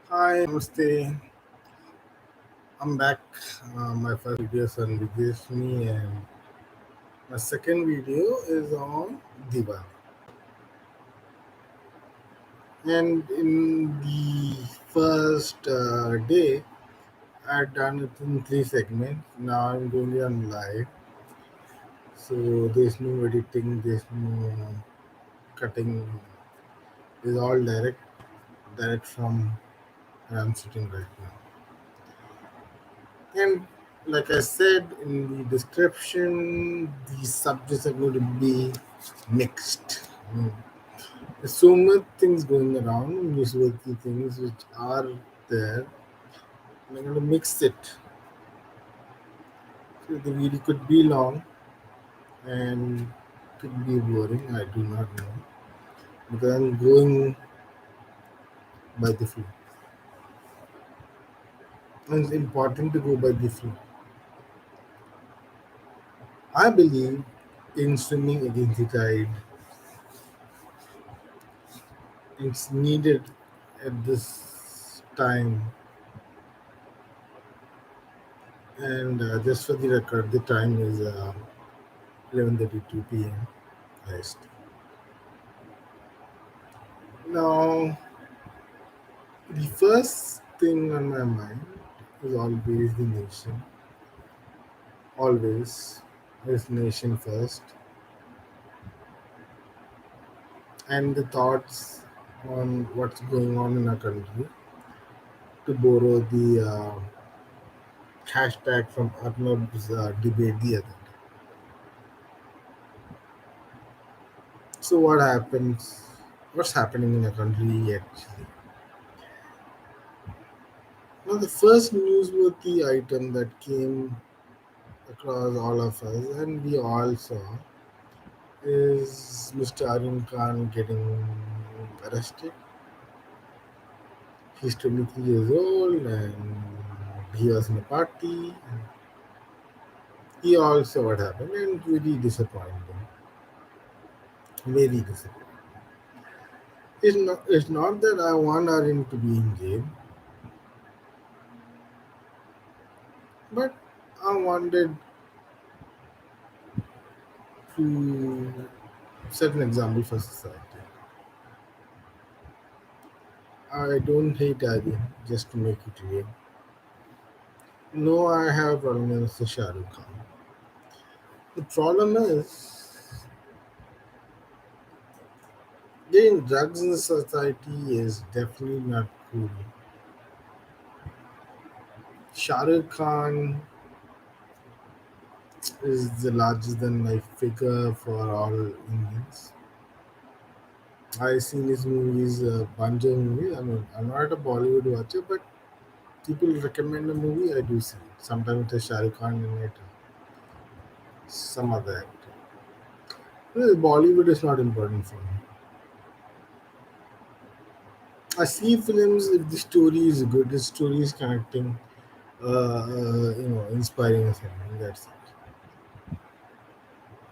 Hi, Namaste. I'm back. My first video is on Vijayashmi, and my second video is on Diwali. And in the first day, I've done it in three segments. Now I'm doing it on live. So there's no editing, there's no cutting. It's all direct from where I'm sitting right now. And like I said in the description, these subjects are going to be mixed. There's so much things going around, newsworthy things which are there. I'm going to mix it. So the video could be long and could be boring. I do not know because I'm going by the flow. And it's important to go by the flow. I believe in swimming against the tide. It's needed at this time. And just for the record, the time is 11:32 p.m. IST. Now, the first thing on my mind is always the nation. Always is nation first, and the thoughts on what's going on in our country. To borrow the hashtag from Arnab's debate the other day. So, what happens? What's happening in our country actually? Now, the first newsworthy item that came across all of us, and we all saw, is Mr. Arun Khan getting arrested. He's 23 years old and he was in a party. He also what happened and very disappointing. Very disappointing. It's not that I want Arun to be in jail, but I wanted to set an example for society. I don't hate Aryan just to make it real. No, I have a problem with the Shah Rukh Khan. The problem is getting drugs in the society is definitely not cool. Shah Rukh Khan is the largest than life figure for all Indians. I've seen his movies, a bunch of movies. I mean, I'm not a Bollywood watcher, but people recommend a movie, I do see it. Sometimes it's Shah Rukh Khan in it, some other actor. Bollywood is not important for me. I see films if the story is good, the story is connecting, inspiring or something. That's it.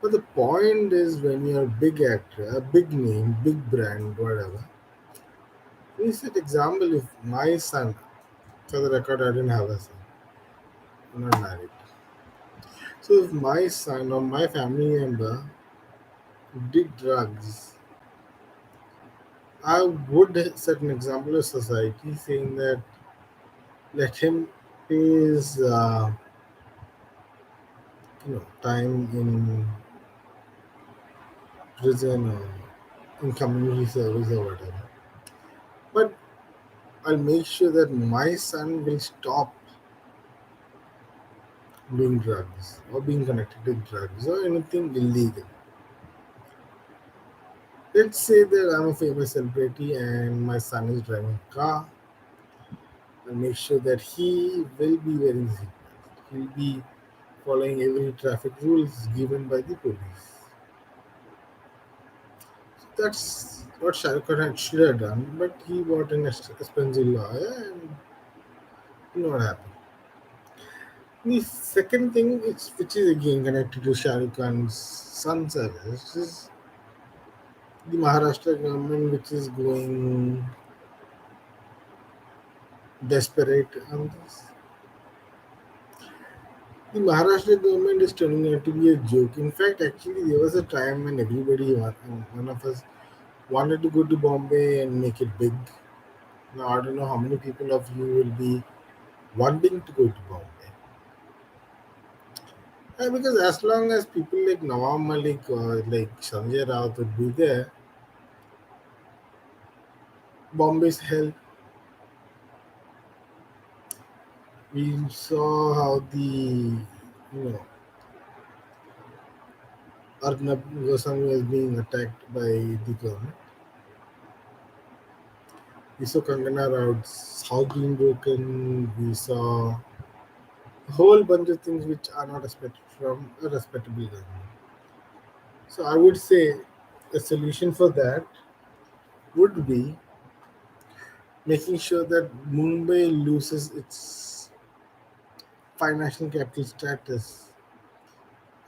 But the point is, when you're a big actor, a big name, big brand, whatever. We set example if my son, for the record, I didn't have a son. I'm not married. So if my son or my family member did drugs, I would set an example of society saying that let him pay his time in prison or in community service or whatever. But I'll make sure that my son will stop doing drugs or being connected to drugs or anything illegal. Let's say that I'm a famous celebrity and my son is driving a car. I'll make sure that he will be wearing seatbelt. He'll be following every traffic rules given by the police. So that's what Shah Rukh Khan should have done, but he bought an expensive lawyer and you know what happened. The second thing, which is again connected to Shah Rukh Khan's son's arrest, is the Maharashtra government, which is going desperate on this. The Maharashtra government is turning out to be a joke. In fact, actually, there was a time when one of us, wanted to go to Bombay and make it big. Now, I don't know how many people of you will be wanting to go to Bombay. Because as long as people like Nawab Malik or like Sanjay Raut would be there, Bombay's hell. We saw how Arnab Goswami was being attacked by the government. We saw Kangana Ranaut's house being broken. We saw a whole bunch of things which are not expected from a respectable government. So I would say a solution for that would be making sure that Mumbai loses its financial capital status.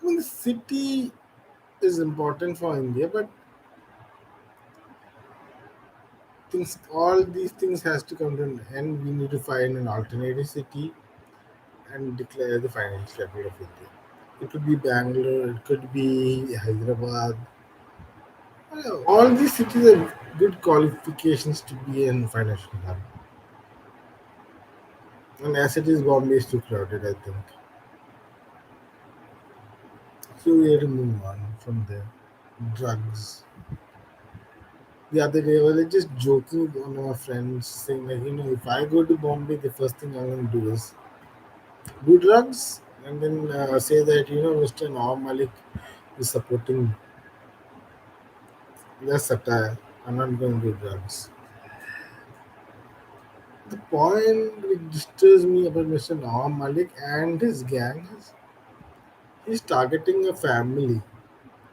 I mean, the city is important for India, but all these things has to come to an end. We need to find an alternative city and declare the financial capital of India. It could be Bangalore, it could be Hyderabad. All these cities have good qualifications to be in financial hub. And as it is, Bombay is too crowded, I think. So we have to move on from there. Drugs. The other day, I was like just joking with one of my friends, saying like, if I go to Bombay, the first thing I'm going to do is do drugs, and then say that Mr. Nawab Malik is supporting the satire. I'm not going to do drugs. The point which disturbs me about Mr. Nawab Malik and his gang is he's targeting a family.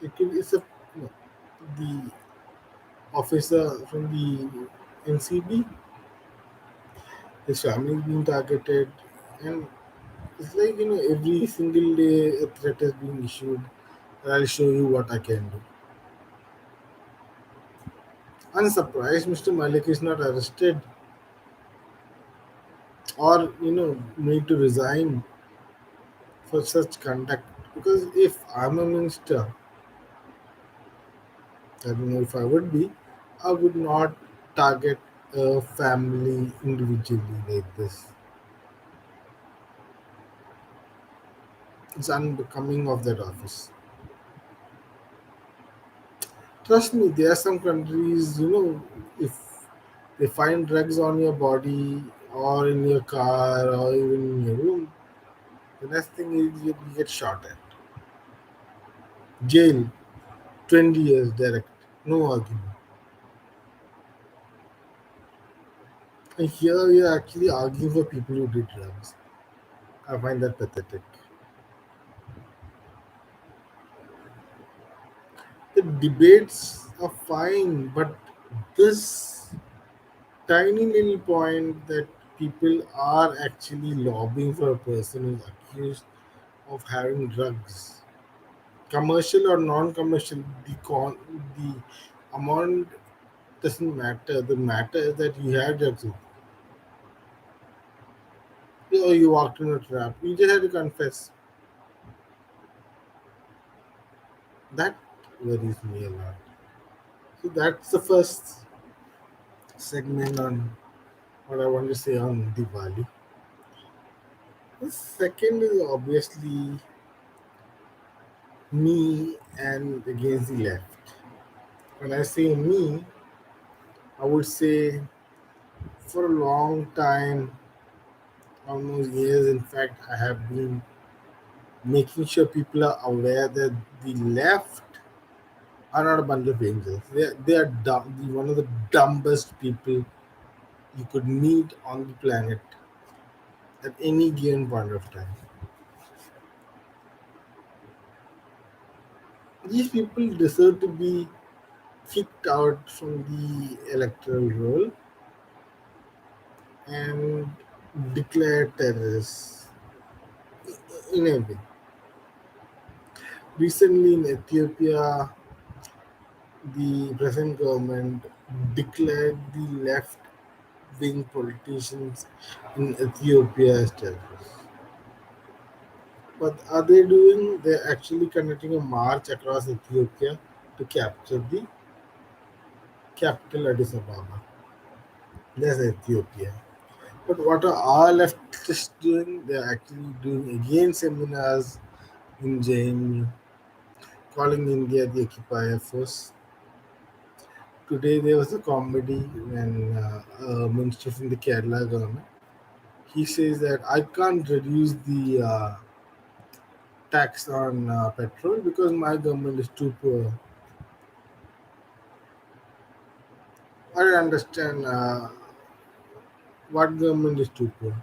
It's the officer from the NCB. His family is being targeted, and it's like every single day a threat is being issued. And I'll show you what I can do. I'm surprised Mr. Malik is not arrested or made to resign for such conduct. Because if I'm a minister, I don't know if I would be, I would not target a family individually like this. It's unbecoming of that office. Trust me, there are some countries, if they find drugs on your body or in your car or even in your room, the next thing is you get shot at. Jail, 20 years direct, no argument. And here we are actually arguing for people who did drugs. I find that pathetic. The debates are fine, but this tiny little point that people are actually lobbying for a person who's accused of having drugs, commercial or non-commercial, the amount doesn't matter. The matter is that you had drugs with you, or you walked in a trap. You just had to confess. That worries me a lot. So that's the first segment on what I want to say on Diwali. The second is obviously me and against the left. When I say me, I would say for a long time, almost years, in fact, I have been making sure people are aware that the left are not a bunch of angels. They are dumb, one of the dumbest people you could meet on the planet at any given point of time. These people deserve to be kicked out from the electoral roll and declared terrorists in a way. Recently in Ethiopia, the present government declared the left wing politicians in Ethiopia as terrorists. What are they doing? They're actually conducting a march across Ethiopia to capture the capital Addis Ababa. That's Ethiopia. But what are our leftists doing? They're actually doing again seminars in JNU, calling India the occupier force. Today there was a comedy when a minister from the Kerala government he says that I can't reduce the tax on petrol because my government is too poor. I don't understand what government is too poor.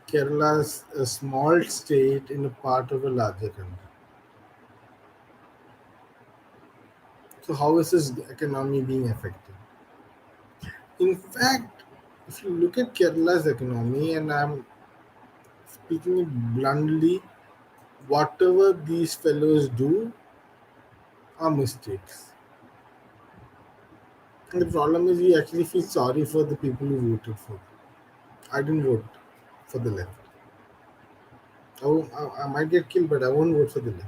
Kerala is a small state in a part of a larger country. So how is this economy being affected? In fact, if you look at Kerala's economy, and I'm speaking it bluntly, whatever these fellows do are mistakes. And the problem is, we actually feel sorry for the people who voted for them. I didn't vote for the left. I might get killed, but I won't vote for the left.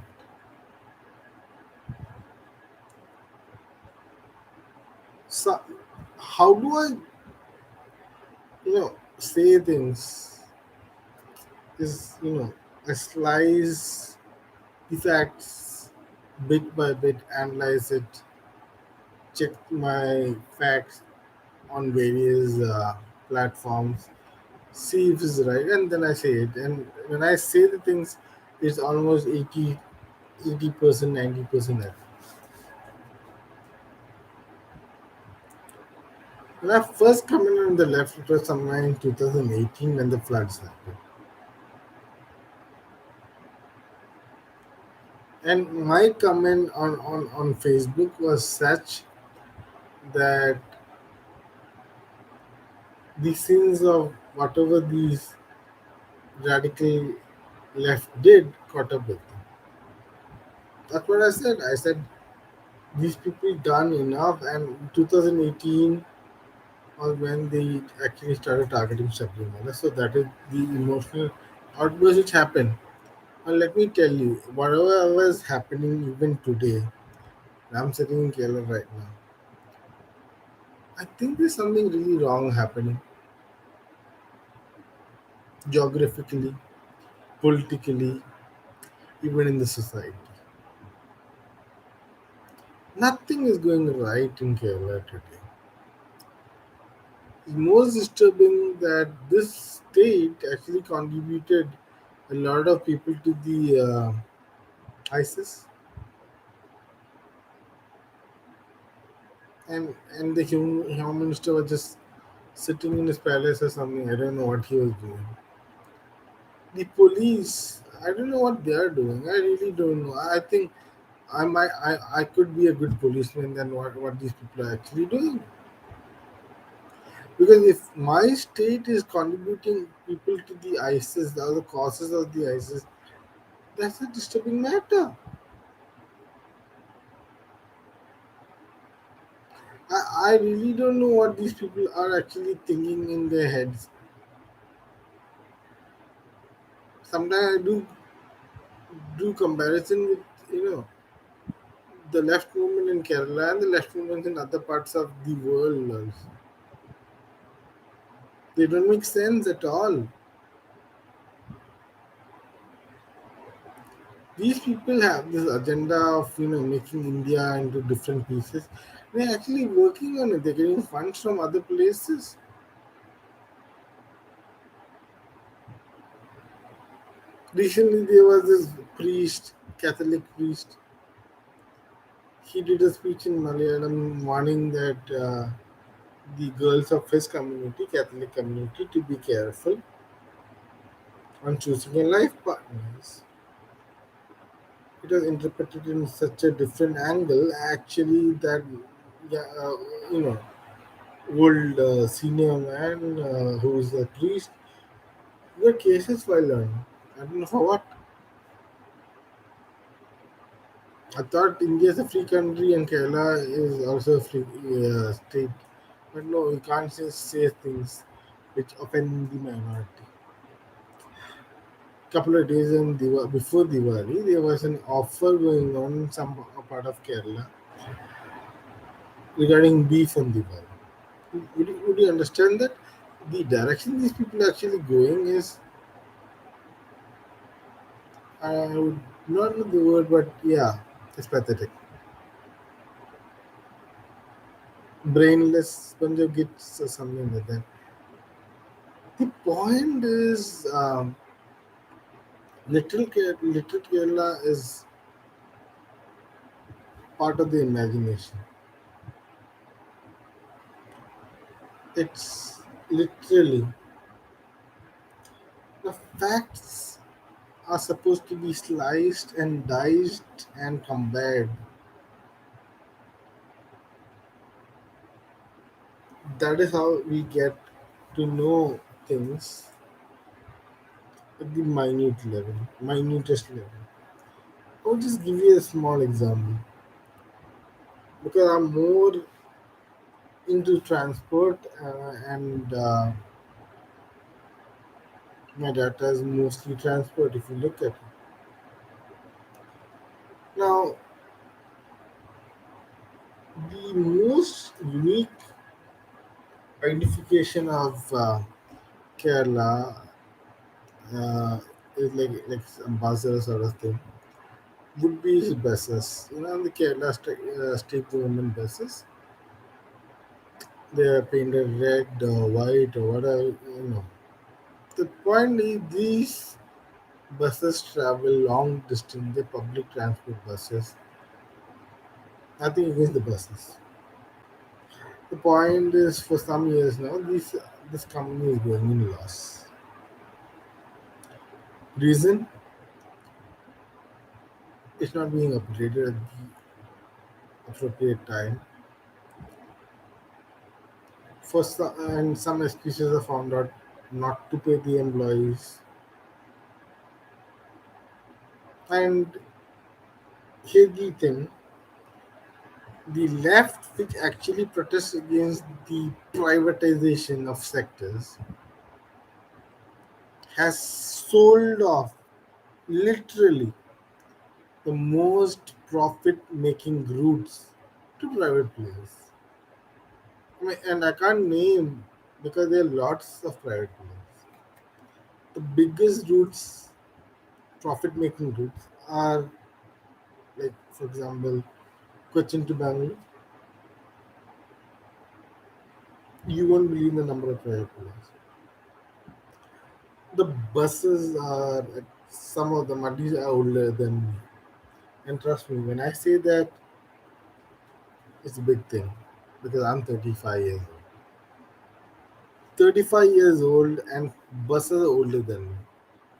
So, how do I, say things? Is I slice the facts bit by bit, analyze it, check my facts on various platforms, see if it's right, and then I say it. And when I say the things, it's almost 80%, 90% accurate. When I first commented on the left, it was somewhere in 2018 when the floods happened. And my comment on Facebook was such that the sins of whatever these radical left did caught up with them. That's what I said. I said these people done enough, and 2018 was when they actually started targeting Sabrimala. So that is the emotional outburst which happened. And let me tell you, whatever was happening even today, I'm sitting in Kerala right now. I think there's something really wrong happening geographically, politically, even in the society. Nothing is going right in Kerala today. It's most disturbing that this state actually contributed a lot of people to the ISIS, and the home minister was just sitting in his palace or something. I don't know what he was doing. The police, I don't know what they are doing. I really don't know. I think I could be a good policeman than what these people are actually doing. Because if my state is contributing people to the ISIS, the other causes of the ISIS, that's a disturbing matter. I really don't know what these people are actually thinking in their heads. Sometimes I do comparison with the left movement in Kerala and the left movement in other parts of the world also. They don't make sense at all. These people have this agenda of making India into different pieces. They're actually working on it. They're getting funds from other places. Recently, there was this priest, Catholic priest. He did a speech in Malayalam warning that the girls of his community, Catholic community, to be careful on choosing a life partners. It was interpreted in such a different angle, actually, that yeah, you know, old senior man who is a priest, the cases filed on him. I don't know for what. I thought India is a free country and Kerala is also a free state. But no, you can't just say things which offend the minority. Couple of days before Diwali, there was an offer going on in some part of Kerala regarding beef on Diwali. Would you understand that the direction these people are actually going is, I would not know the word, but yeah, it's pathetic. Brainless bunch of gits or something like that. The point is, Little Kerala is part of the imagination. It's literally the facts are supposed to be sliced and diced and compared. That is how we get to know things at the minutest level. I'll just give you a small example because I'm more into transport and my data is mostly transport. If you look at it now, the most unique identification of Kerala is like some buzzer sort of thing would be his buses. The Kerala state government buses. They are painted red or white or whatever. The point is these buses travel long distance. The public transport buses. Nothing against the buses. The point is, for some years now, this company is going in loss. Reason: it's not being upgraded at the appropriate time. And some excuses are found out not to pay the employees. And here's the thing: the left, which actually protests against the privatization of sectors, has sold off literally the most profit-making routes to private players. And I can't name because there are lots of private players. The biggest routes, profit-making routes, are like, for example, Cochin to Bangalore. You won't believe the number of private players. The buses are, some of them at least are older than me. And trust me, when I say that, it's a big thing because I'm 35 years old. 35 years old and buses are older than me.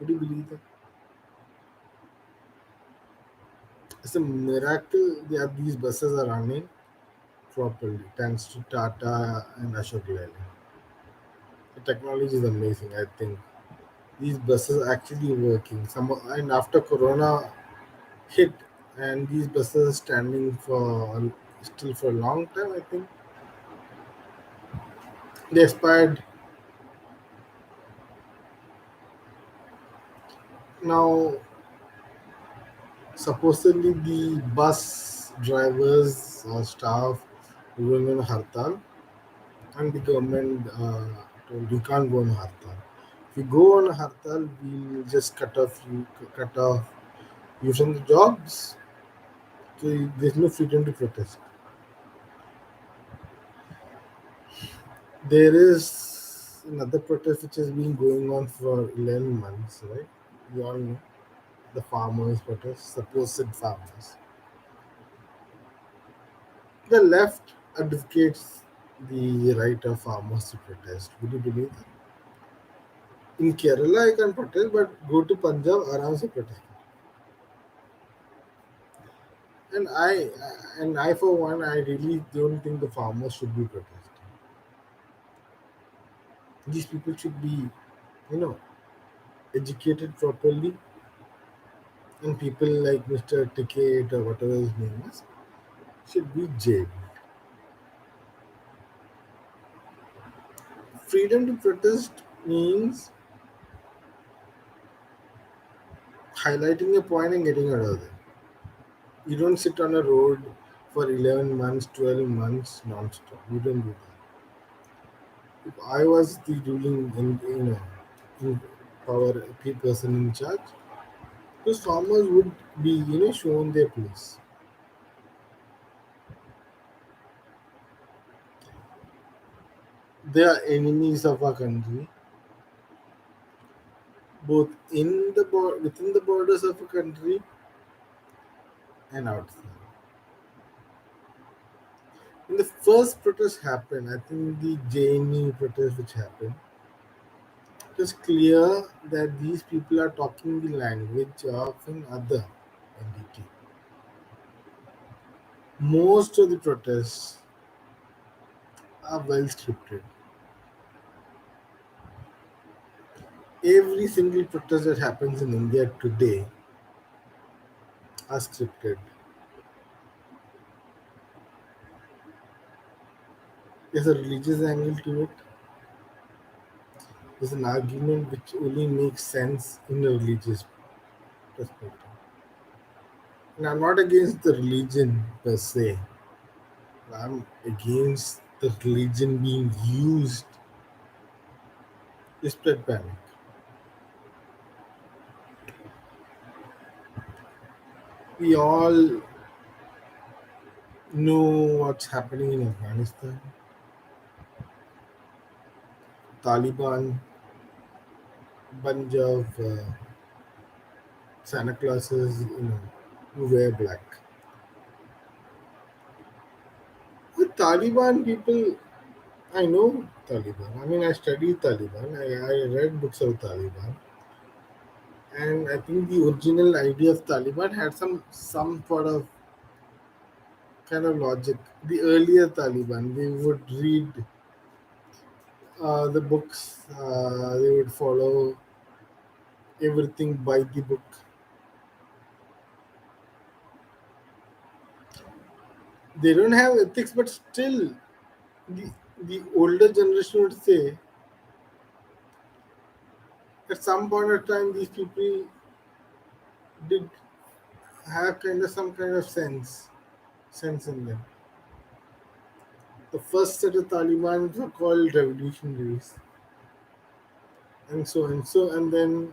Would you believe that? It's a miracle that these buses are running properly thanks to Tata and Ashok Leyland. The technology is amazing, I think. These buses are actually working. And after Corona hit, and these buses are standing for still for a long time, I think. They expired. Now, supposedly the bus drivers or staff were going on a hartal, and the government told you can't go on a hartal. If you go on a hartal, we'll just cut off you from the jobs. So there's no freedom to protest. There is another protest which has been going on for 11 months, right? You all know the farmers' protest, supposed farmers. The left advocates the right of farmers to protest. Would you believe that? In Kerala, I can protest, but go to Punjab, around se protest. And for one, I really don't think the farmers should be protesting. These people should be, you know, educated properly, and people like Mr. Ticket or whatever his name is should be jailed. Freedom to protest means highlighting a point and getting out of there. You don't sit on a road for 11 months, 12 months non-stop. You don't do that. If I was the ruling in power person in charge, those farmers would be shown their place. They are enemies of our country, both within the borders of a country and outside. When the first protest happened, I think the JNU protest which happened, it was clear that these people are talking the language of another entity. Most of the protests are well scripted. Every single protest that happens in India today are scripted. There's a religious angle to it. There's an argument which only makes sense in a religious perspective. And I'm not against the religion per se. I'm against the religion being used to spread panic. We all know what's happening in Afghanistan. Taliban, bunch of Santa Clauses, who wear black. With Taliban people, I know Taliban. I mean, I studied Taliban. I read books of Taliban, and I think the original idea of Taliban had some sort of kind of logic. The earlier Taliban, they would read the books. They would follow everything by the book. They don't have ethics, but still, the the older generation would say at some point of time these people did have kind of some kind of sense in them. The first set of Taliban were called revolutionaries, and then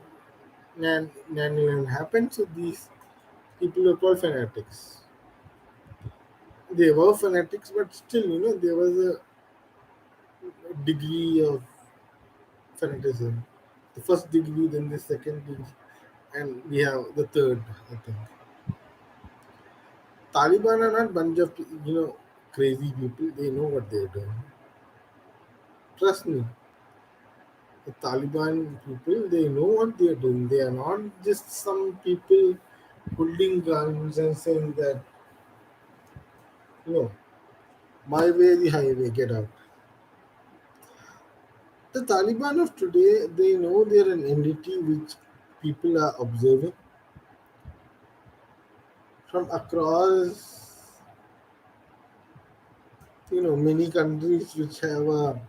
Nan happened. So these people were called fanatics. They were fanatics, but still, there was a degree of fanaticism. The first degree, then the second degree, and we have the third. I think Taliban are not bunch of crazy people. They know what they're doing. Trust me, the Taliban people, they know what they're doing. They are not just some people holding guns and saying that, no, my way, the highway, get out. The Taliban of today, they know they're an entity which people are observing from across, many countries which have a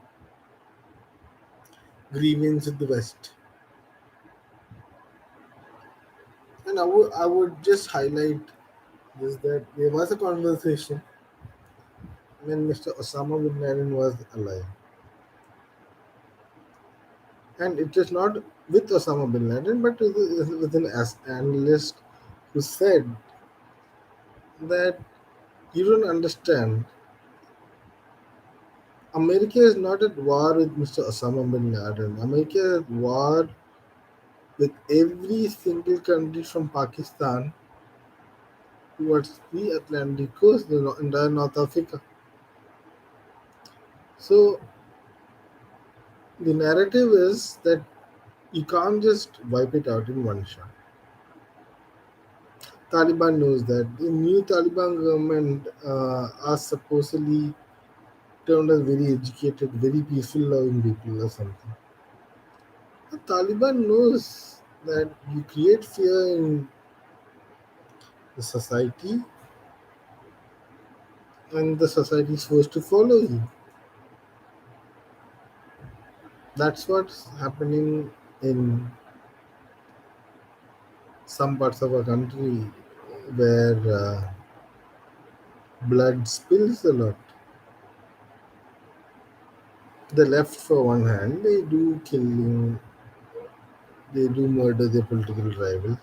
grievance with the West. And I would just highlight this that there was a conversation when Mr. Osama bin Laden was alive. And it is not with Osama bin Laden, but with an analyst who said that you don't understand. America is not at war with Mr. Osama bin Laden. America is at war with every single country from Pakistan towards the Atlantic coast, the entire North Africa. So the narrative is that you can't just wipe it out in one shot. Taliban knows that. The new Taliban government are supposedly termed as very educated, very peaceful loving people or something. The Taliban knows that you create fear in the society and the society is forced to follow you. That's what's happening in some parts of our country where blood spills a lot. The left, for one hand, they do killing, they do murder their political rivals.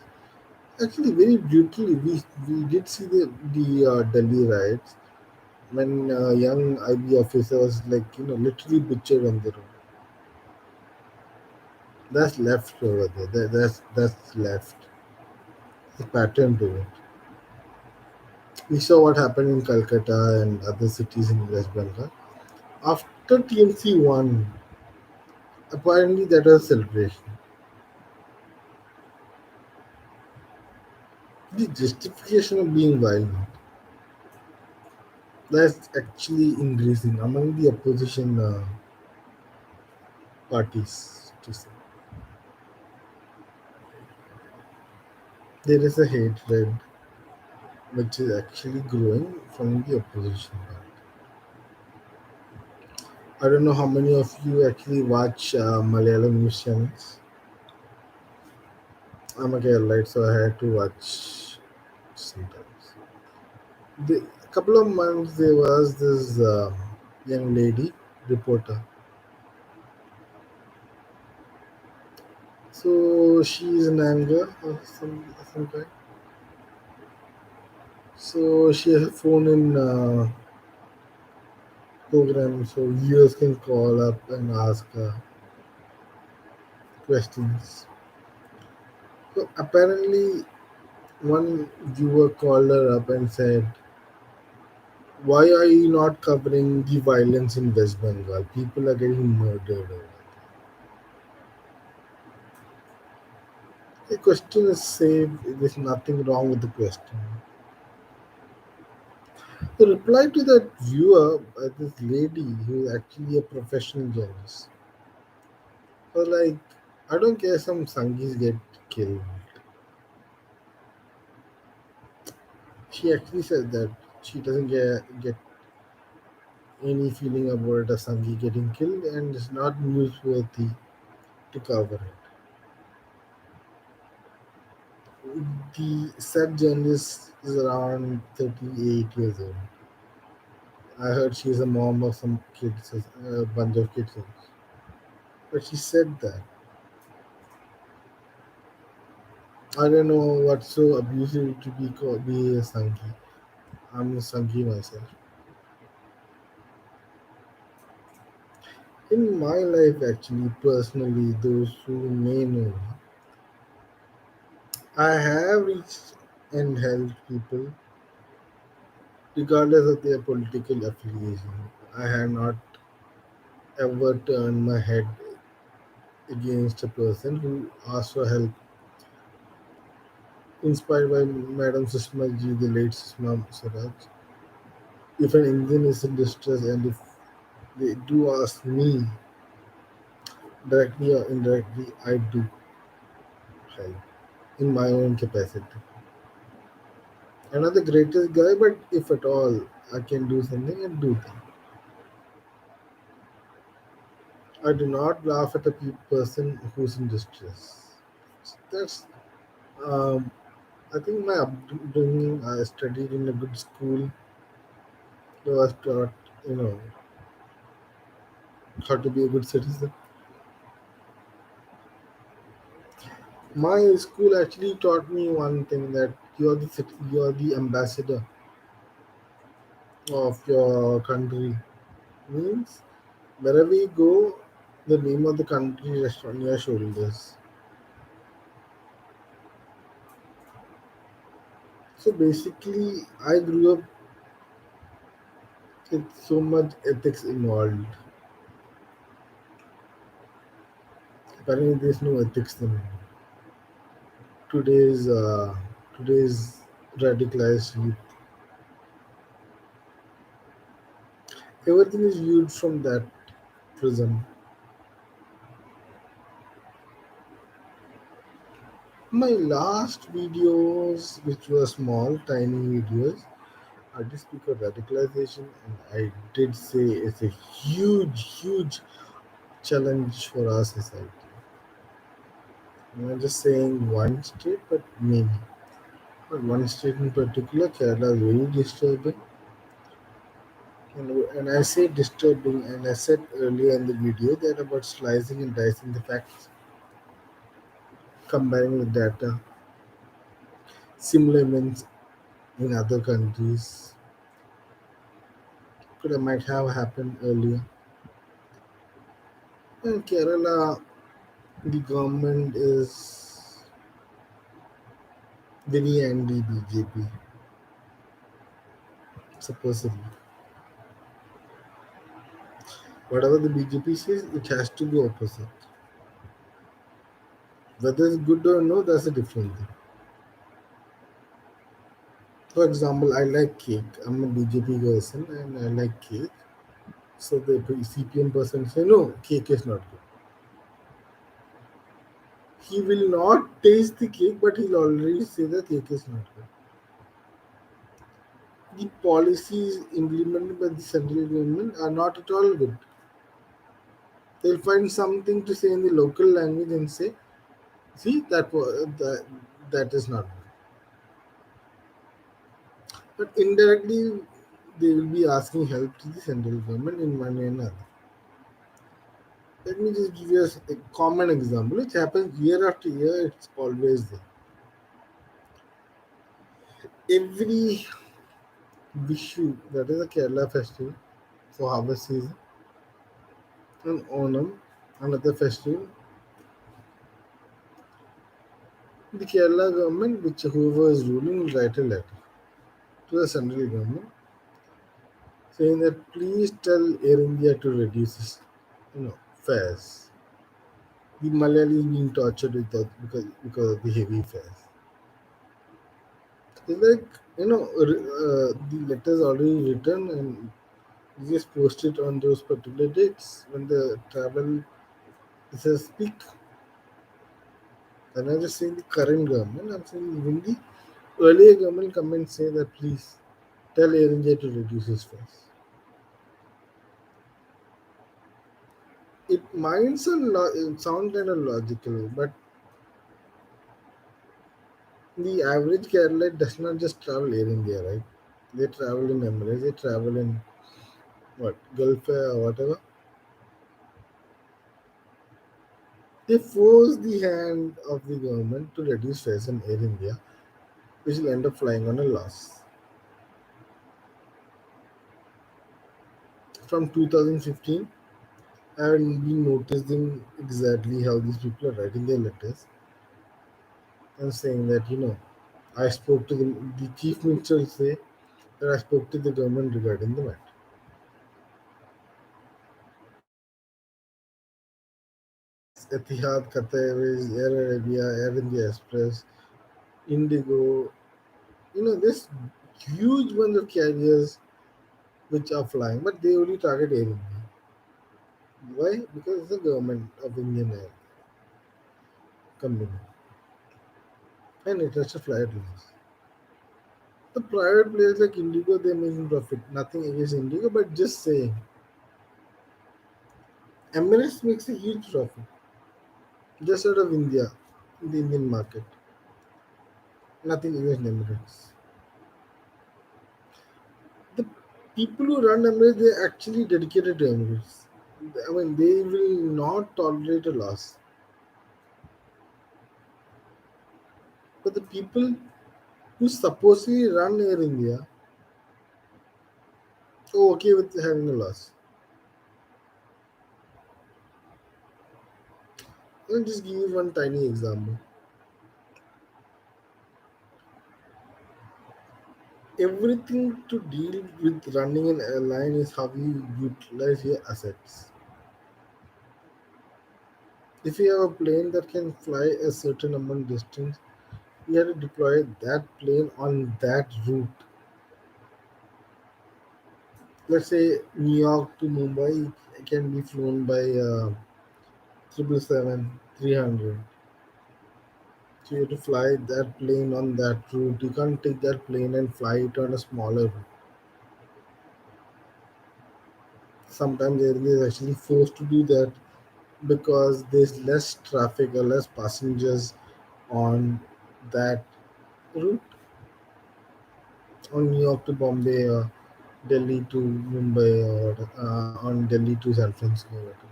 Actually, very brutally, we did see the Delhi riots when young IB officers literally butchered on the road. That's left over there. That's left. The pattern to it. We saw what happened in Calcutta and other cities in West Bengal. After TMC won, apparently that was a celebration. The justification of being violent, that's actually increasing among the opposition parties. To say. There is a hatred which is actually growing from the opposition party. I don't know how many of you actually watch Malayalam news channels. I'm a Keralite, so I had to watch sometimes. A couple of months there was this young lady reporter. So she is in anger or some kind. So she has a phone in program, so viewers can call up and ask questions. So apparently, one viewer called her up and said, "Why are you not covering the violence in West Bengal? People are getting murdered." Over there." The question is safe. There's nothing wrong with the question. The reply to that viewer, this lady who is actually a professional journalist, was like, "I don't care. Some Sangis get killed." She actually said that she doesn't get any feeling about a Sangi getting killed, and it's not newsworthy to cover it. The said journalist is around 38 years old. I heard she's a mom of some kids, a bunch of kids. But she said that. I don't know what's so abusive to be a Sangi. I'm a Sangi myself. In my life, actually, personally, those who may know me, I have reached and helped people regardless of their political affiliation. I have not ever turned my head against a person who asked for help, inspired by Madam Sushma Ji, the late Sushma Swaraj. If an Indian is in distress and if they do ask me directly or indirectly, I do help in my own capacity. I'm not the greatest guy, but if at all I can do something, I do that. I do not laugh at a person who's in distress. That's um, I think my upbringing. I studied in a good school. I was taught, you know, how to be a good citizen. My school actually taught me one thing that you're the ambassador of your country. Means wherever you go, the name of the country rests on your shoulders. So basically, I grew up with so much ethics involved. Apparently, there's no ethics in today's uh, today's radicalized youth. Everything is viewed from that prism. My last videos, which were small, tiny videos, I did speak of radicalization, and I did say it's a huge, huge challenge for our society. I'm not just saying one state, but many. But one state in particular, Kerala is very disturbing. And I say disturbing, and I said earlier in the video that about slicing and dicing the facts, combining the data, similar events in other countries could have might have happened earlier. In Kerala, the government is very anti BJP, supposedly. Whatever the BJP says, it has to be opposite. Whether it's good or no, that's a different thing. For example, I like cake. I'm a BJP person and I like cake. So the CPM person say, no, cake is not good. He will not taste the cake, but he'll already say that cake is not good. The policies implemented by the central government are not at all good. They'll find something to say in the local language and say, see, that is not good. But indirectly, they will be asking help to the central government in one way or another. Let me just give you a common example. It happens year after year, it's always there. Every Vishu, that is a Kerala festival for harvest season, and Onam, another festival, the Kerala government, which whoever is ruling, will write a letter to the central government saying that please tell Air India to reduce its, fares. The Malayalis being tortured with that because of the heavy fares. It's like the letters already written and you just post it on those particular dates when the travel is a speak. I'm not just saying the current government, I'm saying even the earlier government come and say that please tell Air India to reduce its fares. It sound kind of logical, but the average Kerala does not just travel Air India, right? They travel in Emirates, they travel in what Gulf Air or whatever. They force the hand of the government to reduce fares in Air India, which will end up flying on a loss. From 2015, I have been noticing exactly how these people are writing their letters and saying that, I spoke to the chief minister will say that I spoke to the government regarding the matter. Etihad, Qatar Airways, Air Arabia, Air India Express, Indigo, this huge bunch of carriers which are flying, but they only target Air India. Why? Because it's the government of Indian Air company and it has to fly at loss. The private players like Indigo, they're making profit. Nothing against Indigo, but just saying. Emirates makes a huge profit just out of India, in the Indian market. Nothing against Emirates. The people who run Emirates, they're actually dedicated to Emirates. I mean, they will not tolerate a loss. But the people who supposedly run Air India are okay with having a loss. I'll just give you one tiny example. Everything to deal with running an airline is how you utilize your assets. If you have a plane that can fly a certain amount distance, you have to deploy that plane on that route. Let's say New York to Mumbai can be flown by 777 300. So you have to fly that plane on that route. You can't take that plane and fly it on a smaller route. Sometimes Air India is actually forced to do that because there's less traffic or less passengers on that route, on New York to Bombay or Delhi to Mumbai or on Delhi to San Francisco. Or whatever.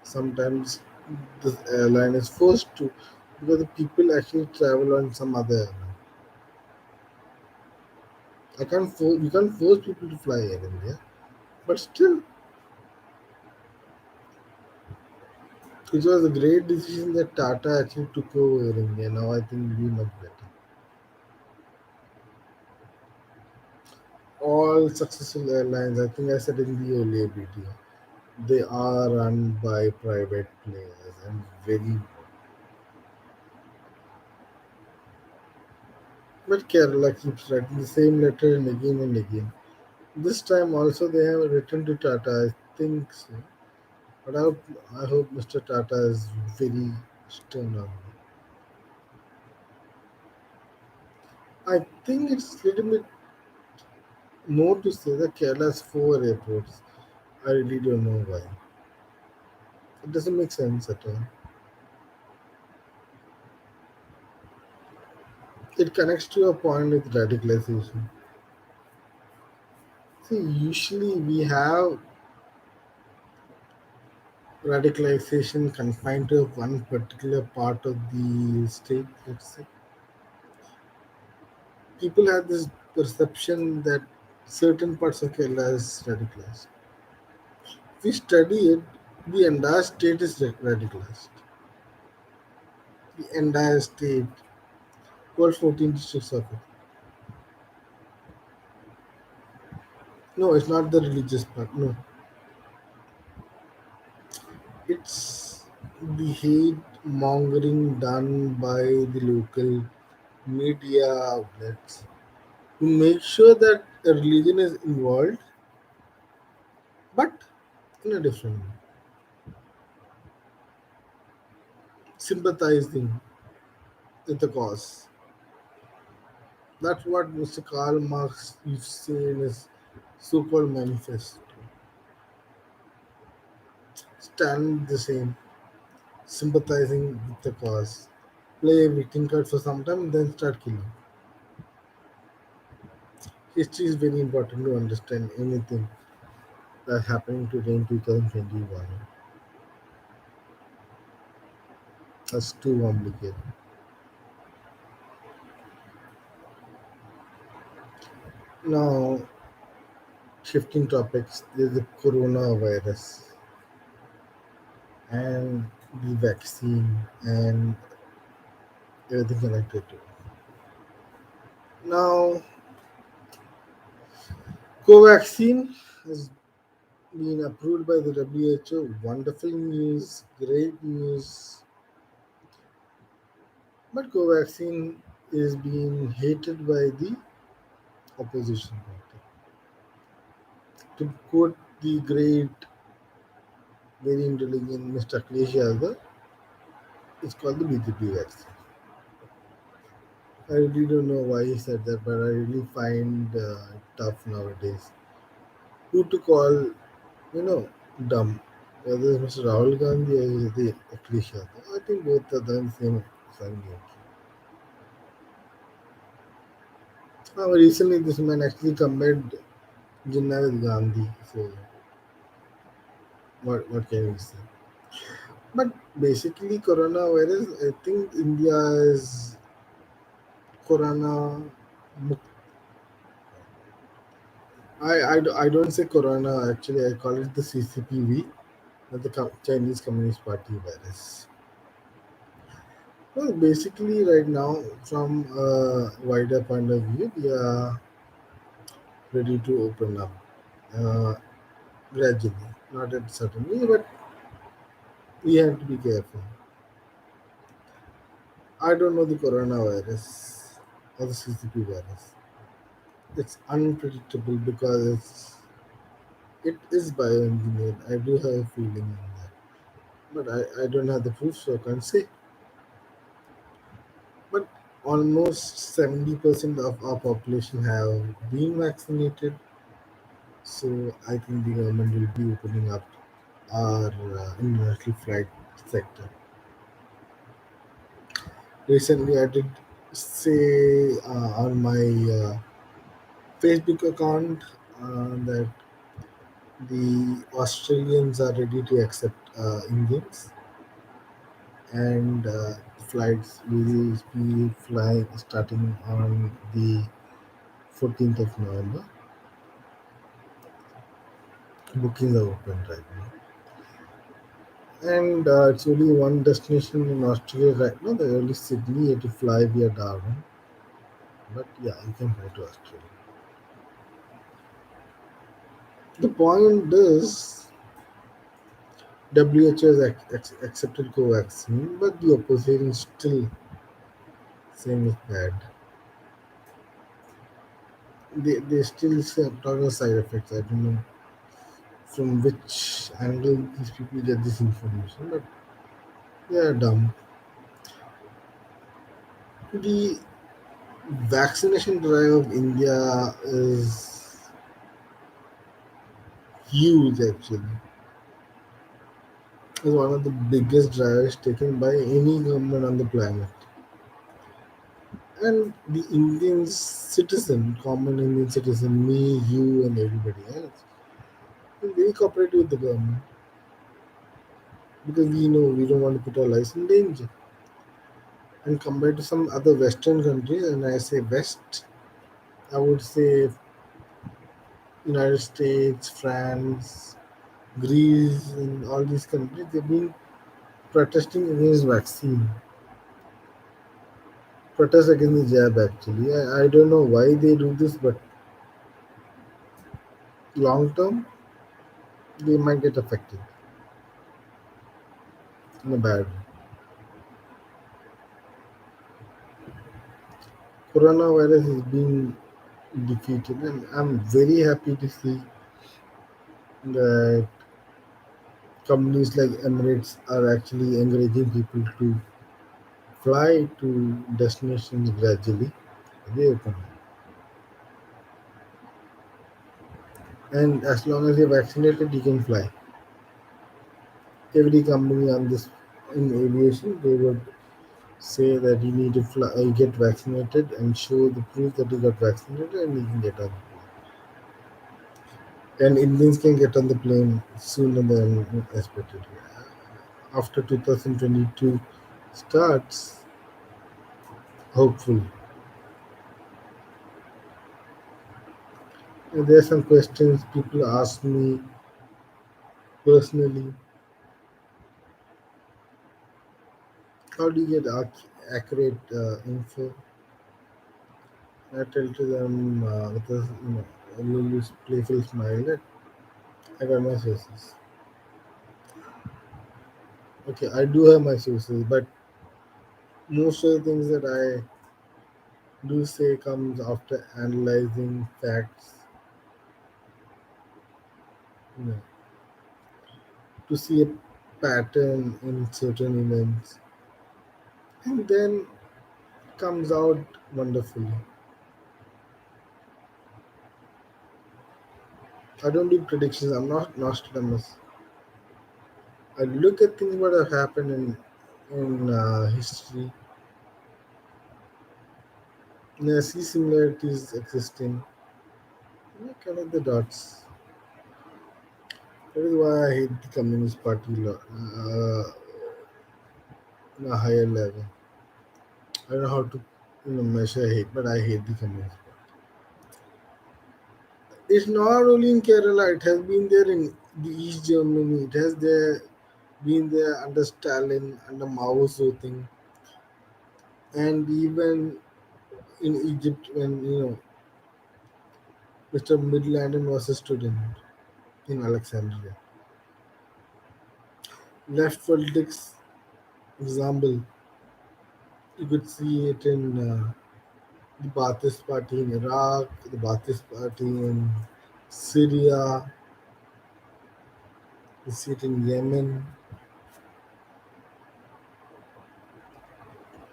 Sometimes the airline is forced to because the people actually travel on some other airline. We can't force people to fly Air India, but still, it was a great decision that Tata actually took over Air India. Now I think it'll be much better. All successful airlines, I think I said in the earlier video, they are run by private players and very. But Kerala keeps writing the same letter and again and again. This time also they have written to Tata, I think so. But I hope Mr. Tata is very stern on me. I think it's a little bit more to say that Kerala has four airports. I really don't know why. It doesn't make sense at all. It connects to a point with radicalization. See, usually we have radicalization confined to one particular part of the state. Let's say people have this perception that certain parts of Kerala is radicalized. If we study it, the entire state is radicalized. The entire state, all 14 districts of it. No, it's not the religious part. No, it's the hate mongering done by the local media outlets to make sure that a religion is involved, but in a different way, sympathizing with the cause. That's what Mr. Karl Marx used to say in his so-called manifesto. Stand the same, sympathizing with the cause. Play a victim card for some time, then start killing. History is very important to understand anything that's happening today in 2021. That's too complicated. Now, shifting topics, there's the coronavirus and the vaccine and everything connected to it. Now, Covaxin has been approved by the WHO. Wonderful news, great news. But Covaxin is being hated by the opposition party. To quote the great, very intelligent Mr. Akhilesh Yadav, it's called the BJP vaccine. I really don't know why he said that, but I really find tough nowadays. Who to call, dumb? Whether it's Mr. Rahul Gandhi or the Akhilesh Yadav. I think both are the same game. Recently, this man actually compared Jinnah with Gandhi. So, what can we say? But basically, coronavirus, I think India is corona. I don't say corona, actually, I call it the CCPV, the Chinese Communist Party virus. Well, basically, right now, from a wider point of view, we are ready to open up uh, gradually, not at suddenly, but we have to be careful. I don't know the coronavirus or the CCP virus. It's unpredictable because it is bioengineered. I do have a feeling on that, but I don't have the proof, so I can't say. But almost 70% of our population have been vaccinated, so I think the government will be opening up our international flight sector. Recently, I did say on my Facebook account that the Australians are ready to accept Indians, and flights will be flying starting on the 14th of November. Bookings are open right now, and it's only one destination in Australia right now. The only Sydney. You have to fly via Darwin, but yeah, you can fly to Australia. The point is, WHO has accepted Covaxin, but the opposition is still saying it's bad. They still say, talk about side effects. I don't know from which angle these people get this information, but they are dumb. The vaccination drive of India is huge actually. It's one of the biggest drives taken by any government on the planet. And the Indian citizen, common Indian citizen, me, you, and everybody else, is very cooperative with the government because we know we don't want to put our lives in danger. And compared to some other Western countries, and I say West, I would say United States, France, Greece, and all these countries, they've been protesting against vaccine, protest against the jab actually. I don't know why they do this, but long term, they might get affected in a bad way. Coronavirus is being defeated, and I'm very happy to see that companies like Emirates are actually encouraging people to fly to destinations gradually. They open, and as long as you're vaccinated, you can fly. Every company on this in aviation, they would say that you need to fly, get vaccinated and show the proof that you got vaccinated, and you can get on. And Indians can get on the plane sooner than expected. After 2022 starts, hopefully. And there are some questions people ask me personally. How do you get accurate info? I tell to them with a a little playful smile that I got my sources. Okay, I do have my sources, but most of the things that I do say comes after analyzing facts, you know, to see a pattern in certain events, and then comes out wonderfully. I don't do predictions. I'm not Nostradamus. I look at things what have happened in history, and I see similarities existing. And I connect the dots. That is why I hate the Communist Party in a higher level. I don't know how to measure hate, but I hate the Communist Party. It's not only in Kerala. It has been there in the East Germany. It has been there under Stalin, under Mao Zedong, and even in Egypt when Mr. Midland was a student in Alexandria. Left politics example, you could see it in the Ba'athist Party in Iraq, the Ba'athist Party in Syria, you see it in Yemen,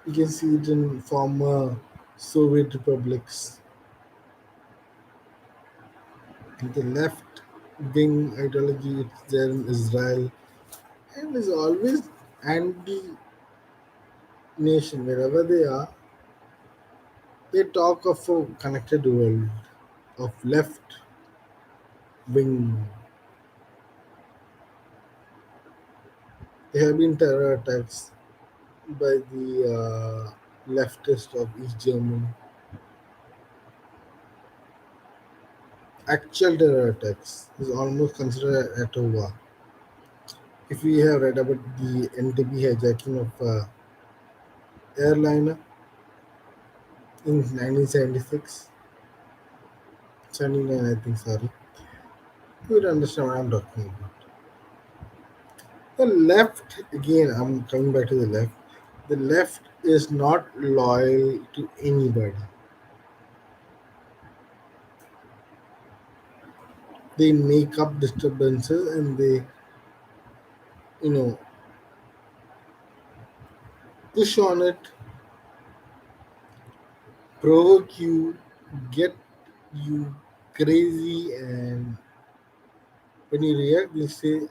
you can see it in former Soviet republics. The left, wing ideology. It's there in Israel and is always anti nation wherever they are. They talk of a connected world of left wing. There have been terror attacks by the leftist of East Germany. Actual terror attacks is almost considered at a war. If we have read about the NTB hijacking of airliner in 1976, 79 I think, sorry, you would understand what I'm talking about. The left, again, I'm coming back to the left. The left is not loyal to anybody. They make up disturbances and they, you know, push on it, provoke you, get you crazy, and when you react, they say,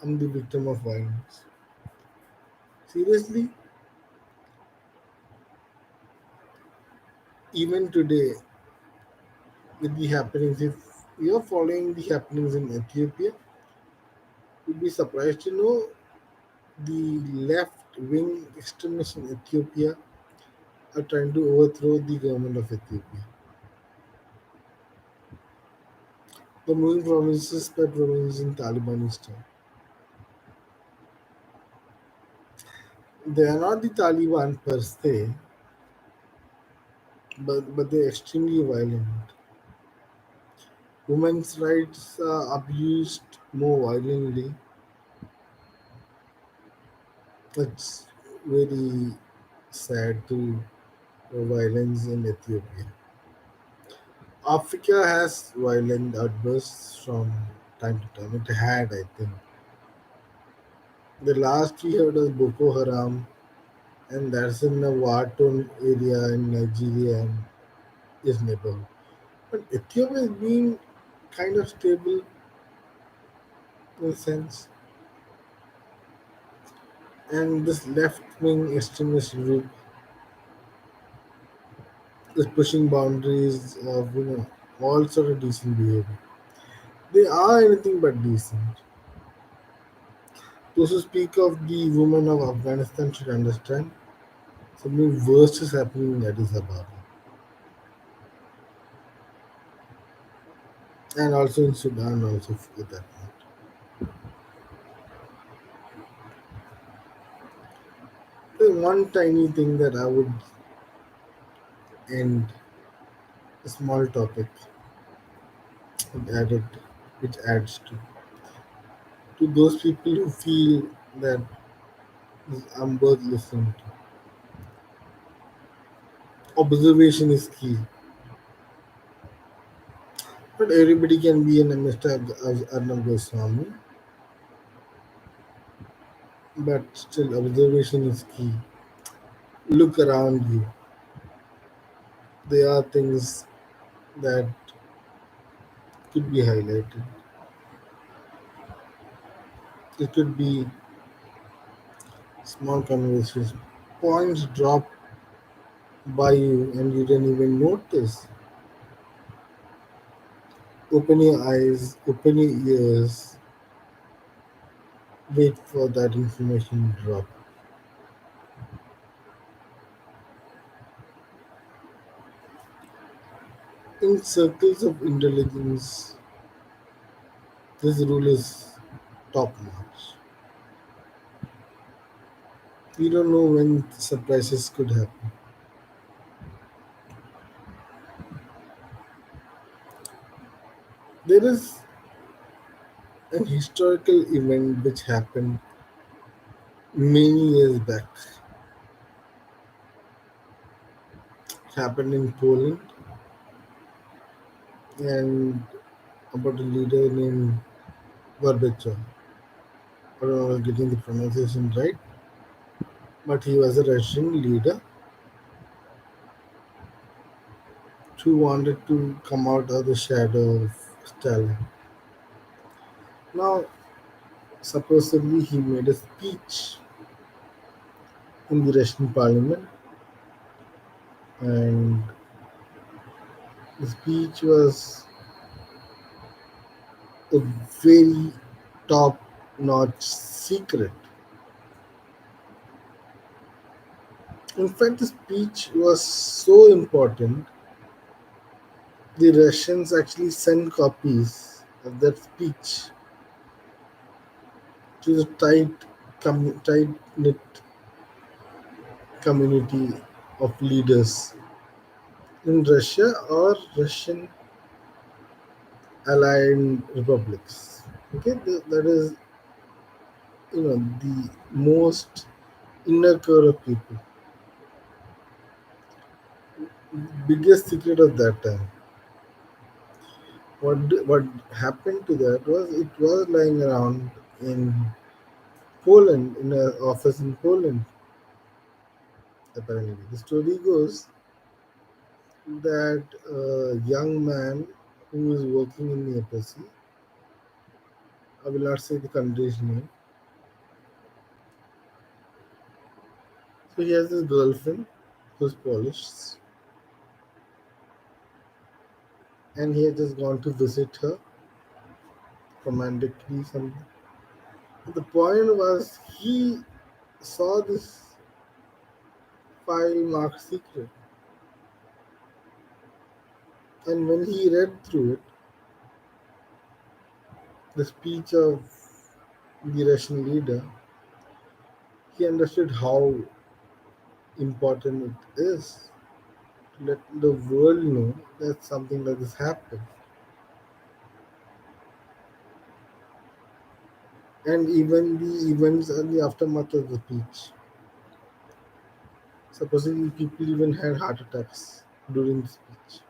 I'm the victim of violence. Seriously, even today, with the happenings, if you're following the happenings in Ethiopia, you'd be surprised to know the left wing extremists in Ethiopia are trying to overthrow the government of Ethiopia. The moving provinces by provinces in Talibanistan. They are not the Taliban per se, but they're extremely violent. Women's rights are abused more violently. It's very sad to violence in Ethiopia. Africa has violent outbursts from time to time. It had, I think. The last we heard was Boko Haram, and that's in a war-torn area in Nigeria and its neighborhood. But Ethiopia has been kind of stable in a sense, and this left-wing extremist group is pushing boundaries of all sort of decent behavior. They are anything but decent. Those who speak of the women of Afghanistan should understand something worse is happening in Addis Ababa and also in Sudan also for that matter. There's one tiny thing that I would end a small topic with added which adds to those people who feel that I'm worth listening to. Observation is key. Not everybody can be an Mr. Arnab Goswami, but still observation is key. Look around you. There are things that could be highlighted. It could be small conversations, points dropped by you and you didn't even notice. Open your eyes, open your ears, wait for that information to drop. In circles of intelligence, this rule is top notch. You don't know when surprises could happen. There is an historical event which happened many years back. It happened in Poland and about a leader named Gorbachev. I don't know if I was getting the pronunciation right, but he was a Russian leader who wanted to come out of the shadow of Stalin. Now, supposedly, he made a speech in the Russian parliament, and the speech was a very top notch secret. In fact, the speech was so important, the Russians actually sent copies of that speech to the tight knit community of leaders in Russia or Russian allied republics. Okay, that is, the most inner core of people. Biggest secret of that time. What happened to that was it was lying around in Poland, in an office in Poland. Apparently, the story goes that a young man who was working in the embassy, I will not say the country's name, so he has this girlfriend who's Polish, and he had just gone to visit her romantically. Something. The point was he saw this file marked secret, and when he read through it, the speech of the Russian leader, he understood how important it is to let the world know that something like this happened. And even the events and the aftermath of the speech. Supposedly, people even had heart attacks during the speech.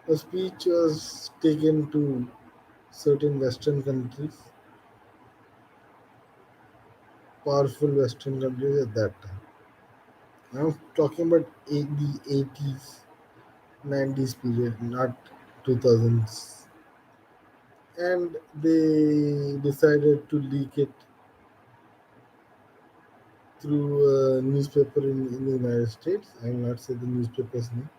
The speech was taken to certain Western countries, powerful Western countries at that time. I'm talking about the 80s, 90s period, not 2000s. And they decided to leak it through a newspaper in the United States. I will not say the newspaper's name.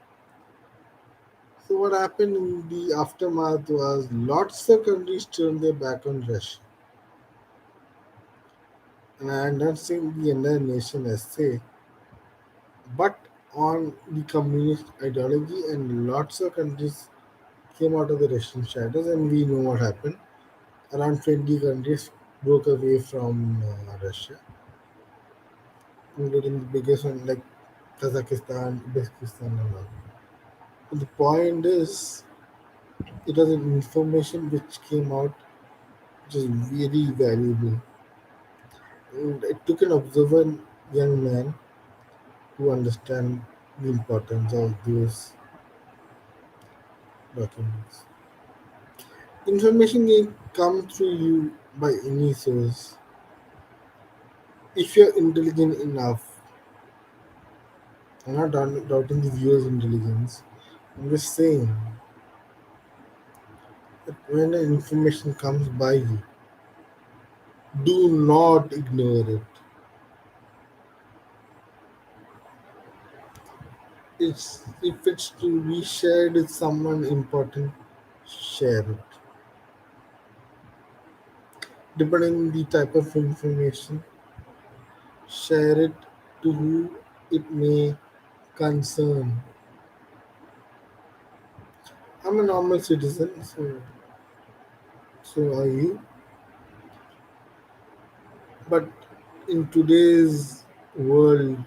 So what happened in the aftermath was lots of countries turned their back on Russia. And I'm not saying the entire nation as say, but on the communist ideology, and lots of countries came out of the Russian shadows, and we know what happened. Around 20 countries broke away from Russia, including the biggest one like Kazakhstan, Uzbekistan, and all. But the point is, it was an information which came out which is very valuable. And it took an observant young man to understand the importance of those documents. Information can come through you by any source. If you're intelligent enough, I'm not doubting the viewer's intelligence. I'm just saying that when the information comes by you, do not ignore it. If it's to be shared with someone important, share it. Depending on the type of information, share it to who it may concern. I'm a normal citizen, so are you. But in today's world,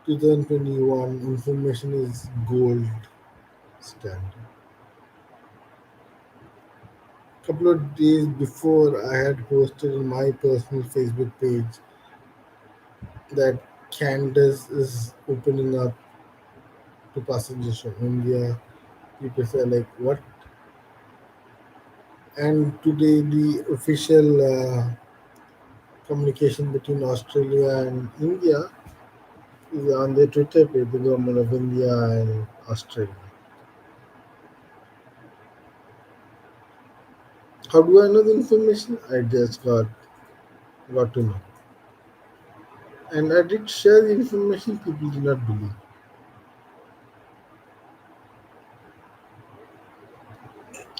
2021, information is gold standard. Couple of days before, I had posted on my personal Facebook page that Candace is opening up to passengers from India. People say like, what? And today, the official communication between Australia and India is on their Twitter page, the government of India and Australia. How do I know the information? I just got to know. And I did share the information people did not believe.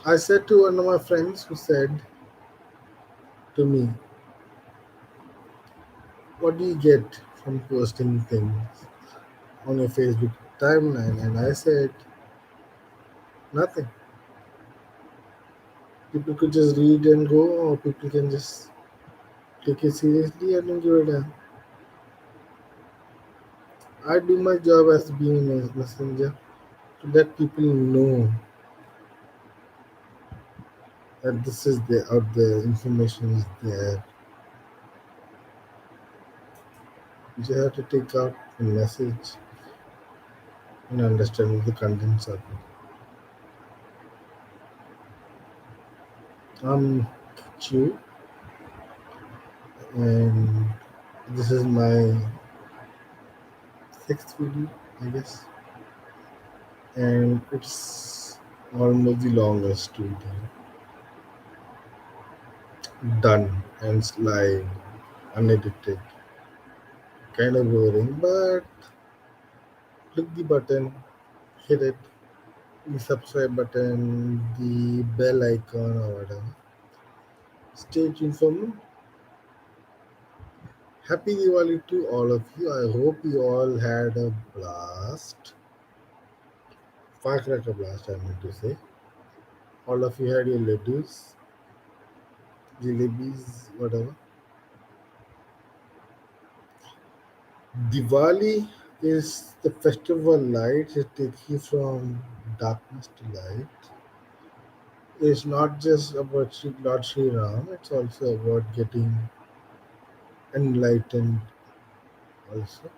I said to one of my friends who said to me, what do you get from posting things on your Facebook timeline? And I said, nothing. People could just read and go, or people can just take it seriously and enjoy it. I do my job as being a messenger to let people know that this is there out there, information is there. You just have to take out the message and understand the contents of it. I'm Chu, and this is my sixth video, I guess, and it's almost the longest video done and it's live, unedited. Kind of boring, but click the button, hit it, the subscribe button, the bell icon, or whatever. Stay tuned for more. Happy Diwali to all of you. I hope you all had a blast. Firecracker blast, I meant to say. All of you had your laddus, jalebis, whatever. Diwali is the festival of lights. It takes you from darkness to light. It's not just about Lord Sri Ram, it's also about getting enlightened also.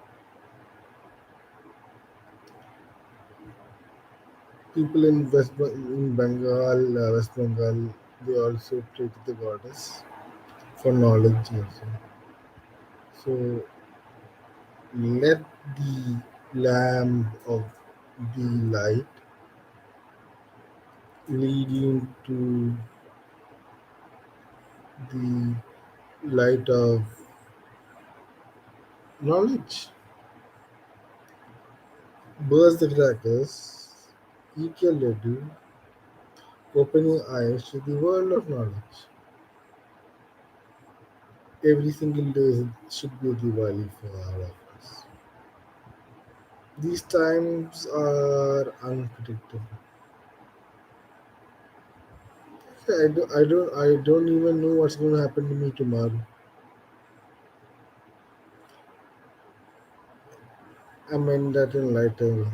People in in Bengal, West Bengal, they also pray to the goddess for knowledge also. So let the lamp of the light lead you to the light of knowledge. Burst the crackers, eat your laddu, open your eyes to the world of knowledge. Every single day should be a Diwali for all of us. These times are unpredictable. I don't even know what's going to happen to me tomorrow. I mean that in lighter way.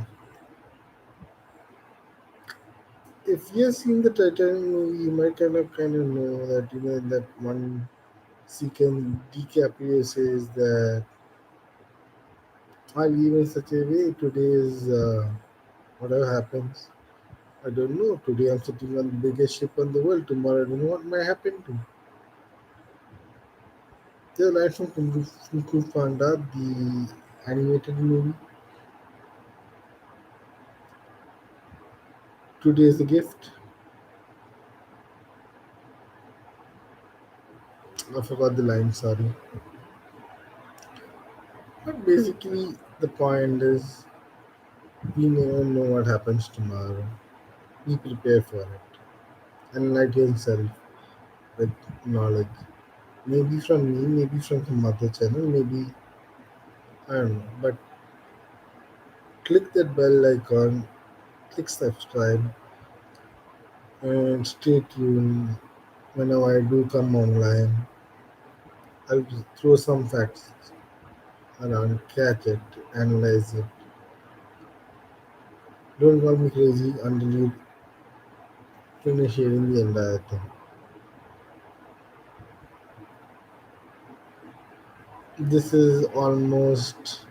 If you've seen the Titanic movie, you might kind of know that in that one sequence, DiCaprio says that I live in such a way. Today is whatever happens. I don't know. Today I'm sitting on the biggest ship on the world. Tomorrow I don't know what might happen to me. The line from Kung Fu Panda, the animated movie. Today is a gift. I forgot the line. Sorry. But basically, the point is we never know what happens tomorrow. Be prepared for it. Enlighten yourself with knowledge. Maybe from me, maybe from some other channel, maybe I don't know. But click that bell icon, click subscribe, and stay tuned whenever I do come online. I'll throw some facts around, catch it, analyze it. Don't call me crazy until you finish hearing the entire thing. This is almost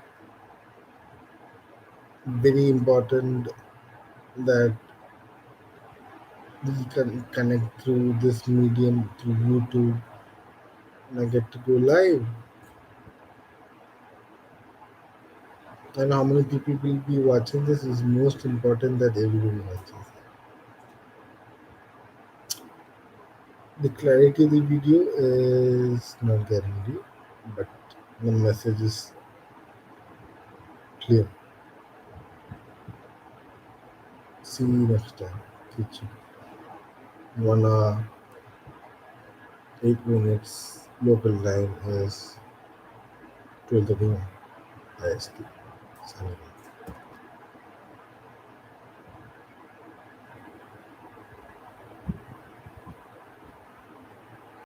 very important that we can connect through this medium through YouTube and I get to go live. And how many people will be watching this is most important that everybody watches. The clarity of the video is not guaranteed, but the message is clear. See you next time. Teach you. 1 hour, 8 minutes. Local time is 12:31 IST. Signing off.